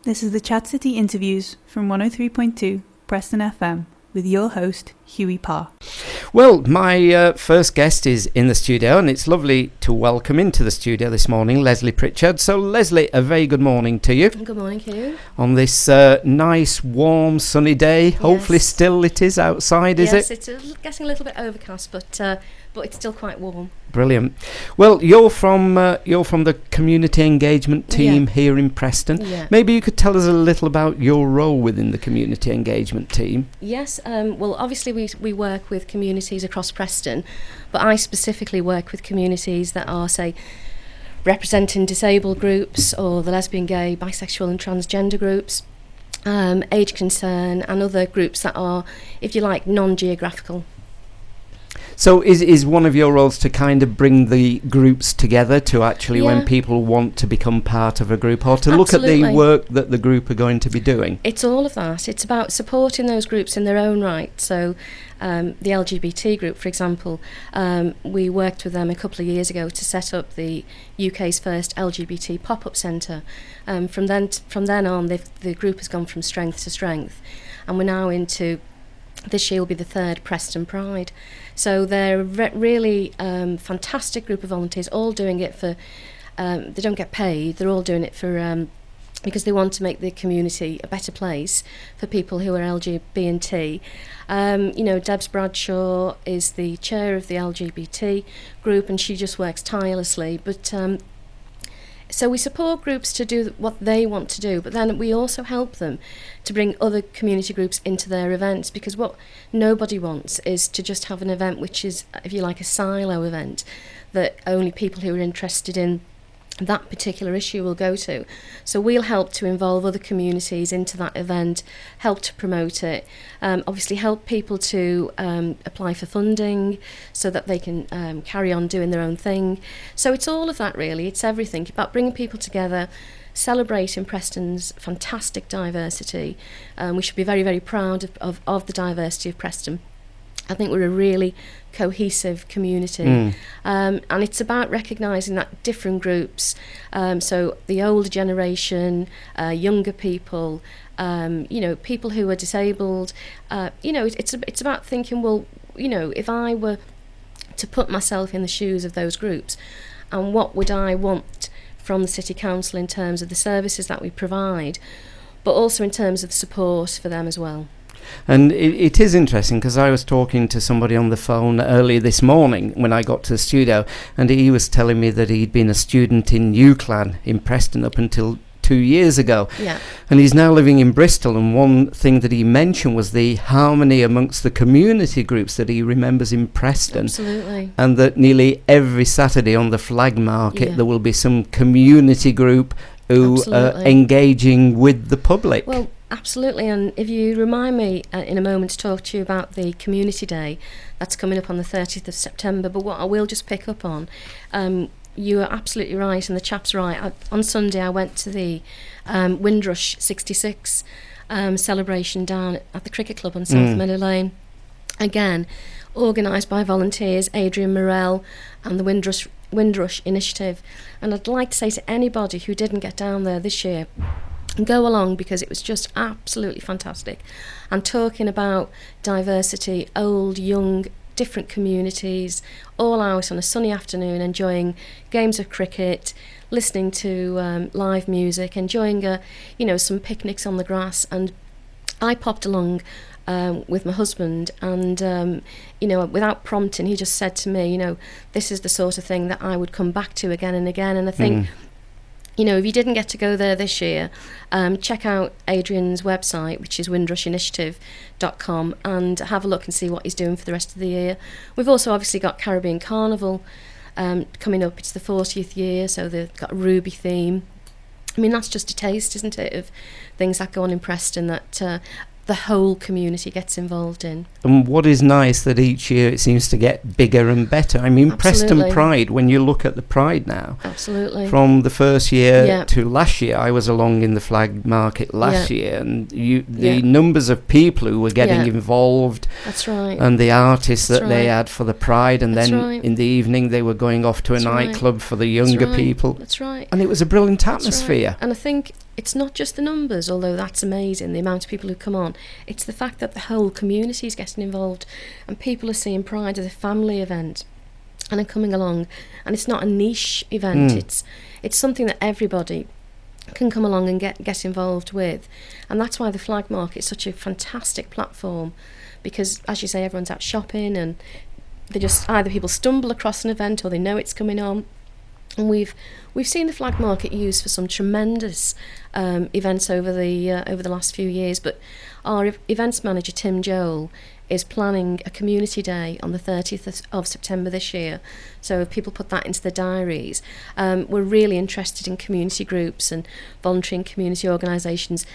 This is the Chat City interviews from 103.2 Preston FM with your host, Hughie Parr. Well, my first guest is in the studio, and it's lovely to welcome into the studio this morning Leslie Pritchard. So, Leslie, a very good morning to you. Good morning, Hugh. On this nice, warm, sunny day. Yes. Hopefully still it is outside, is it? Yes, it's getting a little bit overcast, but it's still quite warm. Brilliant. Well, you're from the community engagement team here in Preston. Yeah. Maybe you could tell us a little about your role within the community engagement team. Yes. Well, obviously we work with communities across Preston, but I specifically work with communities that are, say, representing disabled groups or the lesbian, gay, bisexual and transgender groups, age concern and other groups that are, if you like, non-geographical. So is one of your roles to kind of bring the groups together to actually when people want to become part of a group, or to look at the work that the group are going to be doing? It's all of that. It's about supporting those groups in their own right. So the LGBT group, for example, we worked with them a couple of years ago to set up the UK's first LGBT pop-up centre. From then on, the group has gone from strength to strength, and we're now into, this year will be the third Preston Pride. So they're really fantastic group of volunteers, all doing it for, they don't get paid, they're all doing it for, because they want to make the community a better place for people who are LGBT. Debs Bradshaw is the chair of the LGBT group, and she just works tirelessly. But so we support groups to do what they want to do, but then we also help them to bring other community groups into their events, because what nobody wants is to just have an event which is, if you like, a silo event that only people who are interested in that particular issue will go to. So we'll help to involve other communities into that event, help to promote it, obviously help people to apply for funding so that they can carry on doing their own thing. So it's all of that really, it's everything about bringing people together, celebrating Preston's fantastic diversity. We should be very, very proud of the diversity of Preston. I think we're a really cohesive community, and it's about recognising that different groups, so the older generation, younger people, people who are disabled, it's about thinking, well, if I were to put myself in the shoes of those groups, and what would I want from the City Council in terms of the services that we provide, but also in terms of support for them as well. And it is interesting, because I was talking to somebody on the phone early this morning when I got to the studio, and he was telling me that he'd been a student in UCLan in Preston up until 2 years ago. Yeah. And he's now living in Bristol, and one thing that he mentioned was the harmony amongst the community groups that he remembers in Preston. Absolutely. And that nearly every Saturday on the flag market there will be some community group who are engaging with the public. Well, absolutely, and if you remind me in a moment to talk to you about the Community Day that's coming up on the 30th of September, but what I will just pick up on, you are absolutely right and the chap's right. On Sunday I went to the Windrush 66 celebration down at the cricket club on South Miller Lane, again organised by volunteers, Adrian Morell and the Windrush Initiative. And I'd like to say to anybody who didn't get down there this year, go along, because it was just absolutely fantastic. And talking about diversity, old, young, different communities, all out on a sunny afternoon, enjoying games of cricket, listening to live music, enjoying some picnics on the grass. And I popped along with my husband, and without prompting, he just said to me, this is the sort of thing that I would come back to again and again. And I think if you didn't get to go there this year, check out Adrian's website, which is windrushinitiative.com, and have a look and see what he's doing for the rest of the year. We've also obviously got Caribbean Carnival coming up. It's the 40th year, so they've got a Ruby theme. I mean, that's just a taste, isn't it, of things that go on in Preston that the whole community gets involved in. And what is nice that each year it seems to get bigger and better. I mean, Absolutely. Preston Pride, when you look at the Pride now, Absolutely. From the first year to last year, I was along in the flag market last year, and the numbers of people who were getting involved, That's right. and the artists That's that they had for the Pride, and That's then right. in the evening they were going off to a That's right. nightclub for the younger people. That's right. And it was a brilliant That's atmosphere. right. And I think it's not just the numbers, although that's amazing, the amount of people who come on. It's the fact that the whole community is getting involved, and people are seeing Pride as a family event and are coming along. And it's not a niche event. It's something that everybody can come along and get involved with. And that's why the Flag Market is such a fantastic platform, because, as you say, everyone's out shopping, and they just, either people stumble across an event or they know it's coming on. And we've seen the Flag Market used for some tremendous events over the last few years. But our events manager, Tim Joel, is planning a community day on the 30th of September this year. So if people put that into their diaries, we're really interested in community groups and volunteering community organisations,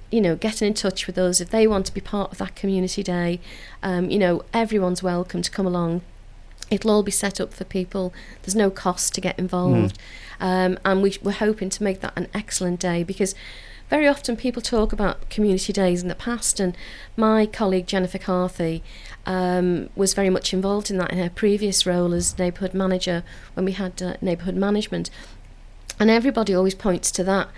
getting in touch with us if they want to be part of that community day. Everyone's welcome to come along. It'll all be set up for people. There's no cost to get involved. And we're hoping to make that an excellent day, because very often people talk about community days in the past, and my colleague Jennifer Carthy was very much involved in that in her previous role as neighbourhood manager when we had neighbourhood management. And everybody always points to that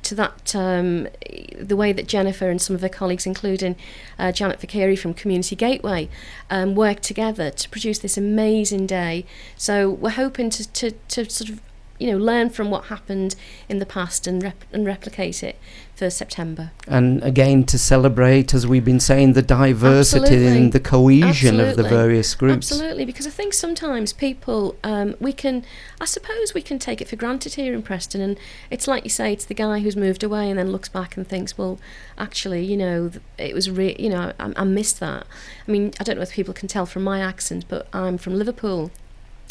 the way that Jennifer and some of her colleagues, including Janet Fakiri from Community Gateway, worked together to produce this amazing day. So we're hoping to sort of learn from what happened in the past and replicate it for September. And again, to celebrate, as we've been saying, the diversity and the cohesion of the various groups. Absolutely, because I think sometimes people, we can take it for granted here in Preston, and it's like you say, it's the guy who's moved away and then looks back and thinks, well, actually, it was I missed that. I mean, I don't know if people can tell from my accent, but I'm from Liverpool.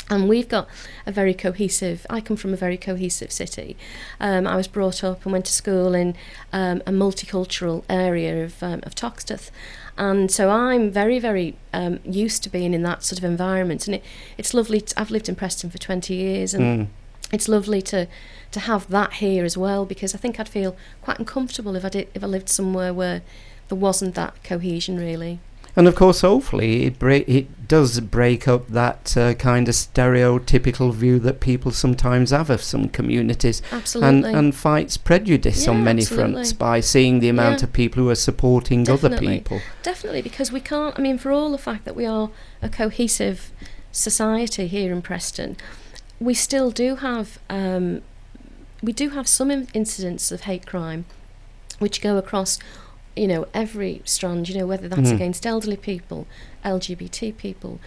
And we've got I come from a very cohesive city. I was brought up and went to school in a multicultural area of Toxteth. And so I'm very, very used to being in that sort of environment. And it's lovely. I've lived in Preston for 20 years, and it's lovely to have that here as well, because I think I'd feel quite uncomfortable if I lived somewhere where there wasn't that cohesion, really. And of course, hopefully, it does break up that kind of stereotypical view that people sometimes have of some communities. Absolutely. And fights prejudice on many fronts by seeing the amount of people who are supporting other people. Definitely, because we can't, for all the fact that we are a cohesive society here in Preston, we still do have some incidents of hate crime which go across every strand, whether that's against elderly people, LGBT people,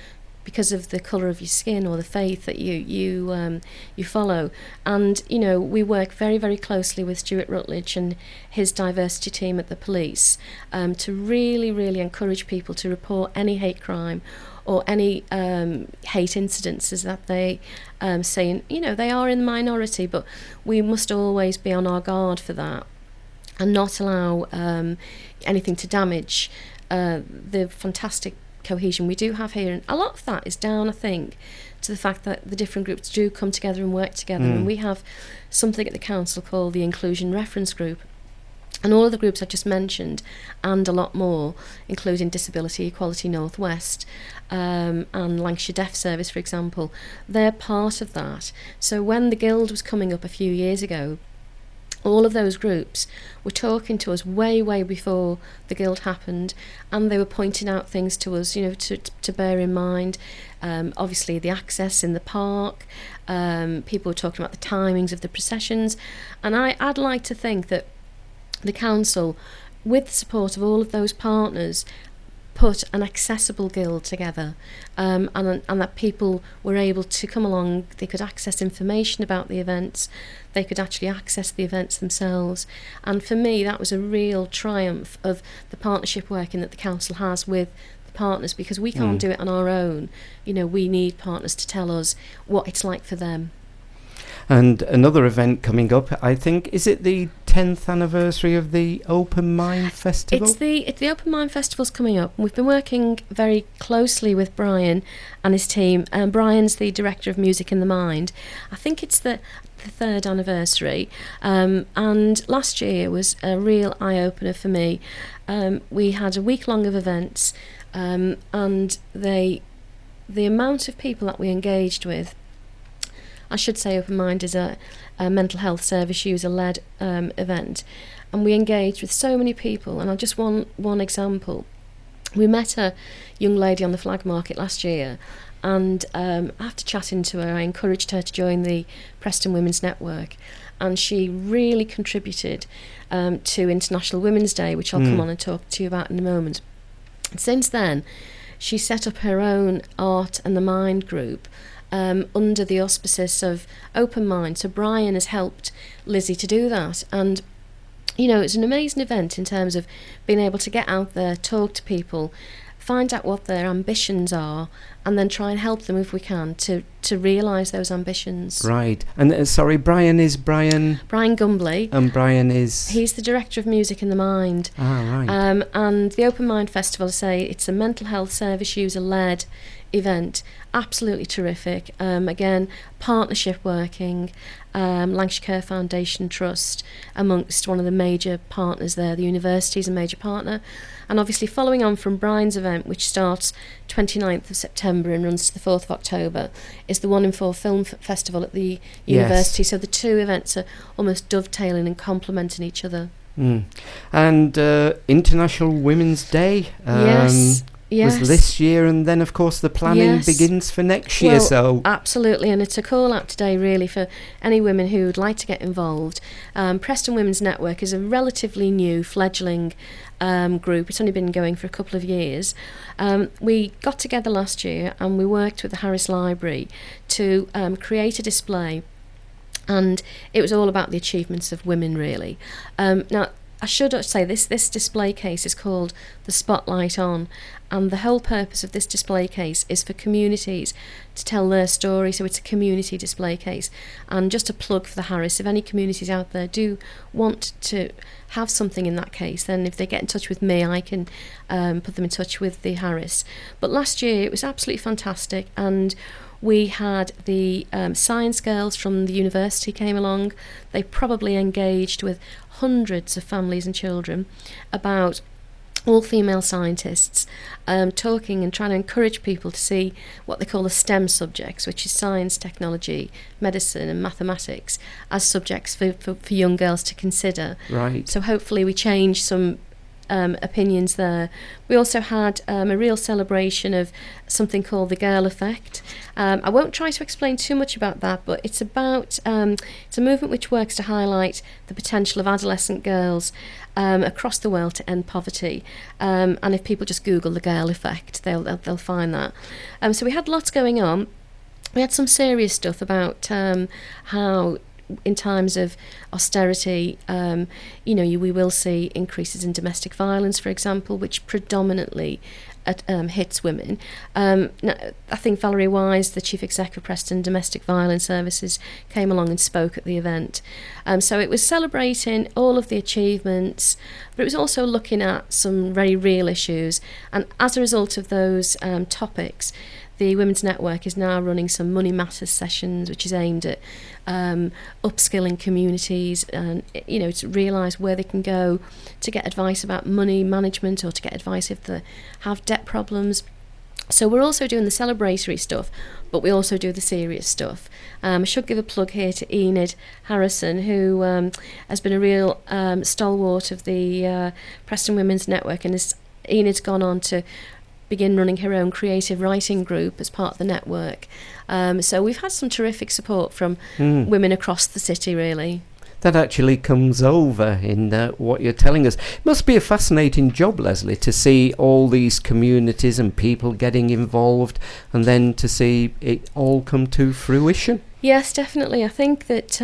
because of the colour of your skin or the faith that you follow. And, we work very, very closely with Stuart Rutledge and his diversity team at the police to really, really encourage people to report any hate crime or any hate incidences that they say. They are in the minority, but we must always be on our guard for that, and not allow anything to damage the fantastic cohesion we do have here. And a lot of that is down, I think, to the fact that the different groups do come together and work together. And we have something at the council called the Inclusion Reference Group. And all of the groups I just mentioned, and a lot more, including Disability Equality North West and Lancashire Deaf Service, for example, they're part of that. So when the Guild was coming up a few years ago, all of those groups were talking to us way, way before the Guild happened, and they were pointing out things to us, to bear in mind. Obviously, the access in the park. People were talking about the timings of the processions, and I'd like to think that the council, with the support of all of those partners, put an accessible guild together, and that people were able to come along. They could access information about the events, they could actually access the events themselves. And for me, that was a real triumph of the partnership working that the council has with the partners, because we can't do it on our own. We need partners to tell us what it's like for them. And another event coming up, I think, is it the 10th anniversary of the Open Mind Festival? It's the Open Mind Festival's coming up. We've been working very closely with Brian and his team. Brian's the Director of Music in the Mind. I think it's the 3rd anniversary. And last year was a real eye-opener for me. We had a week-long of events, and the amount of people that we engaged with, I should say Open Mind is a mental health service user-led event, and we engaged with so many people. And I'll just one example. We met a young lady on the Flag Market last year, and after chatting to her, I encouraged her to join the Preston Women's Network, and she really contributed to International Women's Day, which I'll come on and talk to you about in a moment. And since then, she set up her own Art and the Mind group under the auspices of Open Mind. So Brian has helped Lizzie to do that, and it's an amazing event in terms of being able to get out there, talk to people, find out what their ambitions are, and then try and help them if we can to realise those ambitions. Right. And sorry, Brian is Brian? Brian Gumbley. And Brian is? He's the Director of Music in the Mind. Ah, right. And the Open Mind Festival, I say, it's a mental health service user-led event. Absolutely terrific. Again, partnership working, Lancashire Care Foundation Trust amongst one of the major partners there. The university is a major partner. And obviously following on from Brian's event, which starts 29th of September and runs to the 4th of October, is the 1 in 4 Film Festival at the university. So the two events are almost dovetailing and complementing each other. And International Women's Day was this year, and then of course the planning begins for next year. So absolutely, and it's a call out today really for any women who would like to get involved. Preston Women's Network is a relatively new fledgling group. It's only been going for a couple of years. We got together last year and we worked with the Harris Library to create a display, and it was all about the achievements of women really. Now I should say this display case is called the Spotlight On, and the whole purpose of this display case is for communities to tell their story. So it's a community display case. And just a plug for the Harris, if any communities out there do want to have something in that case, then if they get in touch with me, I can put them in touch with the Harris. But last year it was absolutely fantastic, and we had the science girls from the university came along. They probably engaged with hundreds of families and children about all female scientists, talking and trying to encourage people to see what they call the STEM subjects, which is science, technology, medicine and mathematics, as subjects for young girls to consider. Right. So hopefully we change some opinions there. We also had a real celebration of something called the Girl Effect. I won't try to explain too much about that, but it's about it's a movement which works to highlight the potential of adolescent girls across the world to end poverty. And if people just Google the Girl Effect, they'll find that. So we had lots going on. We had some serious stuff about how in times of austerity, we will see increases in domestic violence, for example, which predominantly hits women. Now, I think Valerie Wise, the Chief Exec of Preston Domestic Violence Services, came along and spoke at the event. So it was celebrating all of the achievements, but it was also looking at some very real issues. And as a result of those topics, the Women's Network is now running some Money Matters sessions, which is aimed at upskilling communities and, to realise where they can go to get advice about money management or to get advice if they have debt problems. So we're also doing the celebratory stuff, but we also do the serious stuff. I should give a plug here to Enid Harrison, who has been a real stalwart of the Preston Women's Network, and Enid's gone on to begin running her own creative writing group as part of the network. So we've had some terrific support from women across the city, really. That actually comes over in what you're telling us. It must be a fascinating job, Leslie, to see all these communities and people getting involved and then to see it all come to fruition. Yes, definitely. I think that,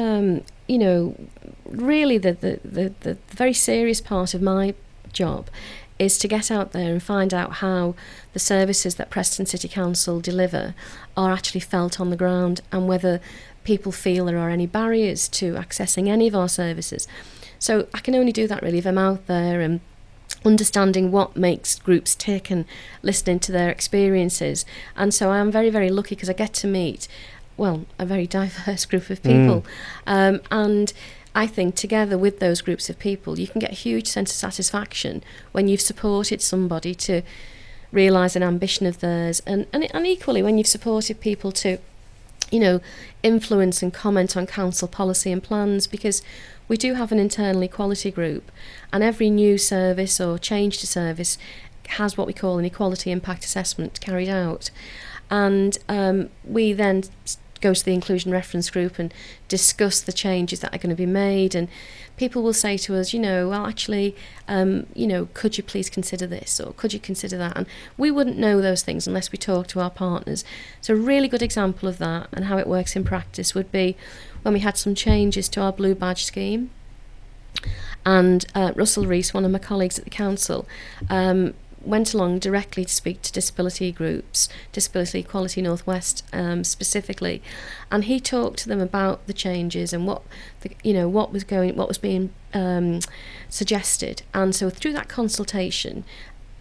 really the very serious part of my job is to get out there and find out how the services that Preston City Council deliver are actually felt on the ground, and whether people feel there are any barriers to accessing any of our services. So I can only do that really if I'm out there and understanding what makes groups tick and listening to their experiences. And so I'm very, very lucky because I get to meet, a very diverse group of people. And I think together with those groups of people, you can get a huge sense of satisfaction when you've supported somebody to realise an ambition of theirs, and equally when you've supported people to, influence and comment on council policy and plans, because we do have an internal equality group, and every new service or change to service has what we call an equality impact assessment carried out. And we then go to the inclusion reference group and discuss the changes that are going to be made, and people will say to us, well, actually, could you please consider this, or could you consider that? And we wouldn't know those things unless we talk to our partners. So a really good example of that and how it works in practice would be when we had some changes to our blue badge scheme, and Russell Rees, one of my colleagues at the council, went along directly to speak to disability groups, Disability Equality Northwest specifically, and he talked to them about the changes and what was being suggested. And so through that consultation,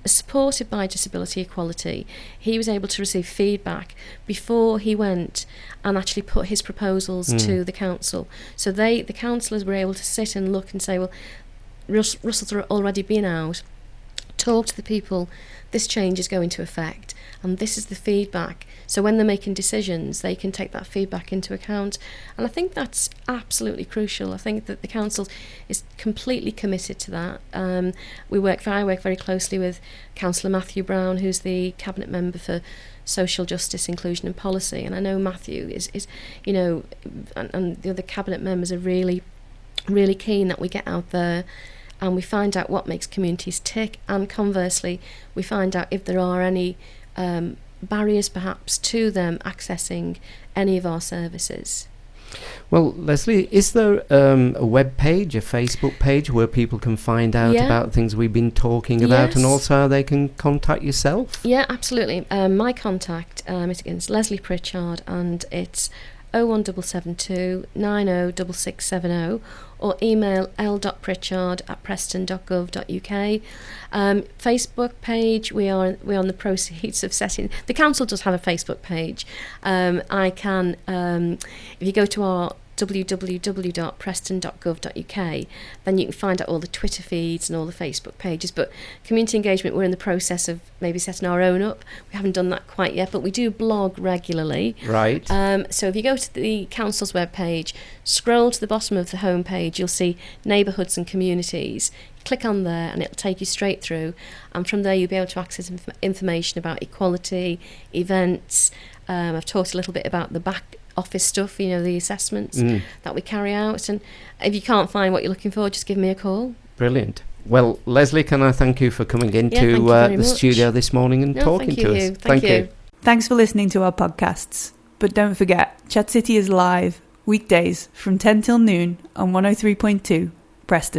supported by Disability Equality, he was able to receive feedback before he went and actually put his proposals to the council. So the councillors were able to sit and look and say, well, Russell's already been out, talk to the people, this change is going to affect, and this is the feedback. So when they're making decisions, they can take that feedback into account. And I think that's absolutely crucial. I think that the council is completely committed to that. I work very closely with Councillor Matthew Brown, who's the Cabinet Member for Social Justice, Inclusion and Policy. And I know Matthew is and the other Cabinet members are really, really keen that we get out there and we find out what makes communities tick, and conversely, we find out if there are any barriers perhaps to them accessing any of our services. Well, Leslie, is there a web page, a Facebook page where people can find out about things we've been talking about, and also how they can contact yourself? Yeah, absolutely. My contact is Leslie Pritchard, and it's 01772 906670, or email l.pritchard@preston.gov.uk. Facebook page, we're on the proceeds of setting. The council does have a Facebook page. If you go to our www.preston.gov.uk, then you can find out all the Twitter feeds and all the Facebook pages. But community engagement, we're in the process of maybe setting our own up. We haven't done that quite yet, but we do blog regularly. Right. So if you go to the council's webpage, scroll to the bottom of the homepage, you'll see neighbourhoods and communities. Click on there and it'll take you straight through, and from there you'll be able to access information about equality, events. I've talked a little bit about the back office stuff, the assessments that we carry out, and if you can't find what you're looking for, just give me a call. Brilliant. Well, Leslie, can I thank you for coming into the studio this morning and talking to us? Thank you. Thanks for listening to our podcasts. But don't forget, Chat City is live weekdays from 10 till noon on 103.2 Preston.